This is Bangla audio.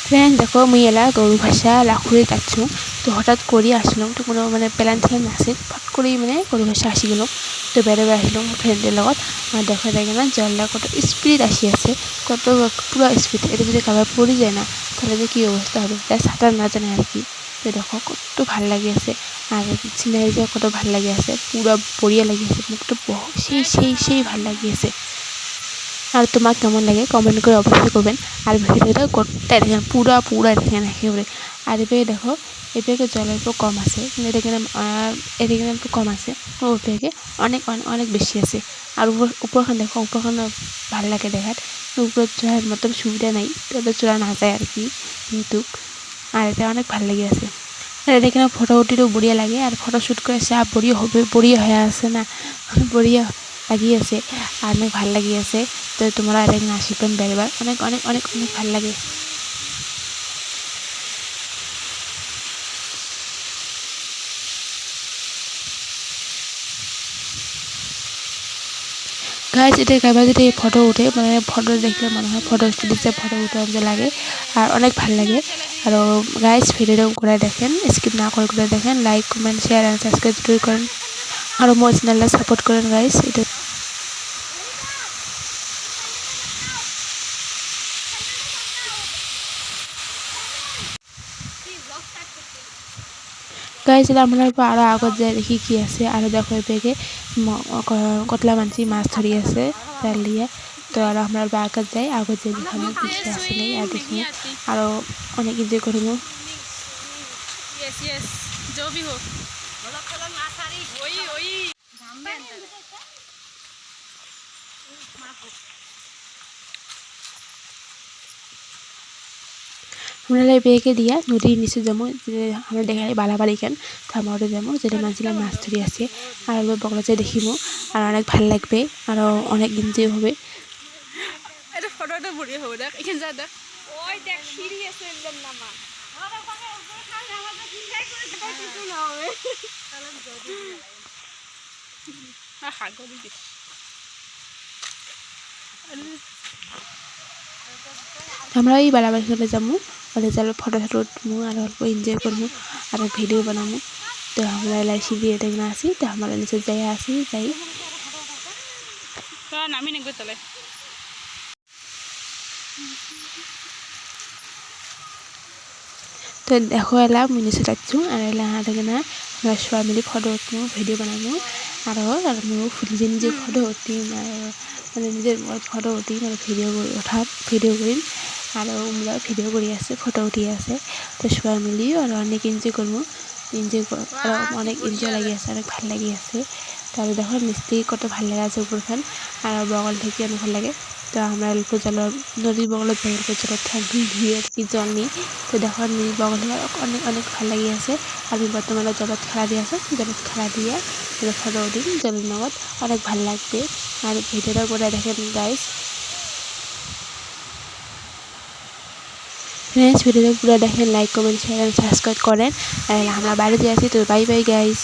ফ্রেন্ড দেখো মুই এলা গরু ভাষা লাখুরে যাচ্ছু তো হঠাৎ করে আসলাম তো কোনো মানে প্ল্যান ছিল নাছিল ফট করেই মানে গরু ভাষা আসি গেল তো বেড়ে আসলাম ফ্রেন্ডের লগত আর দেখা যায় না জলটা কত স্পিড আসি আছে কত পুরো স্পিড এটা যদি কাবার পড়ে যায় না তাহলে যে কী অবস্থা হবে তাই সাঁতার না জানে আর কি তো দেখো কত ভাল লাগি আছে আর সিনারি যে কত ভাল লাগি আছে পুরো বড়িয়া লাগি আছে মুখটা সেই ভাল লাগি আছে আর তোমার কেমন লাগে কমেন্ট করে অবশ্যই করবেন আর ভিডিওটা গোটাই দেখেন পুরা দেখেন একেবারে আর এদিকে দেখো এদিকে জল অল্প কম আছে কিন্তু এদিকে অল্প কম আছে ওদিকে অনেক বেশি আছে আর উপরখান দেখো উপরখান ভালো লাগে দেখার উপরে চড়ার মতো সুবিধা নাই তো চড়া না যায় আর কি কিন্তু আর এটা অনেক ভালো লাগে আছে আর এটা কিনা ফটো উঠিলেও বড়িয়া লাগে আর ফটো শ্যুট করে সে বড়িয়া হয়ে আছে না বড়িয়া লাগিয়ে আছে আর অনেক ভাল লাগি আছে তো তোমরা এটা কিনা আসিবেন বেরবার অনেক ভাল লাগে গাইজ এটা একবার যদি ফটো উঠে মানে ফটো দেখলে মনে হয় ফটো স্টুডিওতে ফটো উঠে লাগে আর অনেক ভাল লাগে আর গাইজ ভিডিওটা করে দেখেন স্কিপ না করে দেখেন লাইক কমেন্ট শেয়ার আর সাবস্ক্রাইব জরুর করেন আর মোর চ্যানেলটা সাপোর্ট করেন গাইজ এটা গাইজ এটা আমরা আরো আগত যাই দেখি কি আছে আর দেখো এদিকে কতলা মানসি মাছ ধরি আছে তার লিয়ে তো আর আমরা আগত যাই আগত যাই দেখানো কিছু আসলে আর দেখি আরো অনেক এনজয় করব यस जो भी हो আমরা বেগে দিয়া নদীর নিচে যাবো আমরা দেখাই বালাবাড়ি কেন তো আমরা ওটা যাবো যেটা মাঝিলা মাছ ধরি আছে আর বগলা যে দেখিব আর অনেক ভাল লাগবে আরো অনেক এনজয় হবে এটা ফটোটা বড়িয়া হবে দেখ এখানে যা দেখ ওই দেখ সিঁড়ি আছে একদম নামা আমরা এই বালাবাড়ি চলে যাবো বলে যাবো ফটো উঠবো আর অল্প এনজয় করবো আর ভিডিও বানাবো তো আমরা এলাই সিঁড়ি এটা কিনা আসি তো আমরা নিচে যাই যাই নামি নেবে তাহলে তো দেখো এলা মুই নিচে যাচ্ছু আর এলা কিনা আমরা সবাই মিলে ফটো উঠবো ভিডিও বানাবো আরও আর নিজে ফটো উঠিম আর মানে নিজের ফটো উঠি মানে ভিডিও করিম আর আমরা ভিডিও করি আছে ফটো উঠি আছে তো সবাই মিলিও আর অনেক এনজয় করবো আর অনেক এনজয় লাগি আছে অনেক ভাল লাগি আছে তাহলে দেখো মিস্ত্রি কত ভাল লাগে আছে উপরখান আর বগল থেকে অনেক ভাল লাগে তো আমরা অল্প জলের নদীর বগলত যাই অল্প জলের থাকি ঘিরে আর কি জল নিই তো দেখো নদীর বগল অনেক ভাল লাগি আছে আমি বর্তমানে জলত খেলা দিয়ে আছে জলত খেলা দিয়ে ফটো উঠিম জলের নগদ অনেক ভাল লাগবে আর ভিডিওটা করে দেখেন গাইস ফ্রেন্ডস ভিডিওটা পুরো দেখেন লাইক কমেন্ট শেয়ার সাবস্ক্রাইব করেন আর আমরা বাইরে যে আছি তো বাই বাই গাইস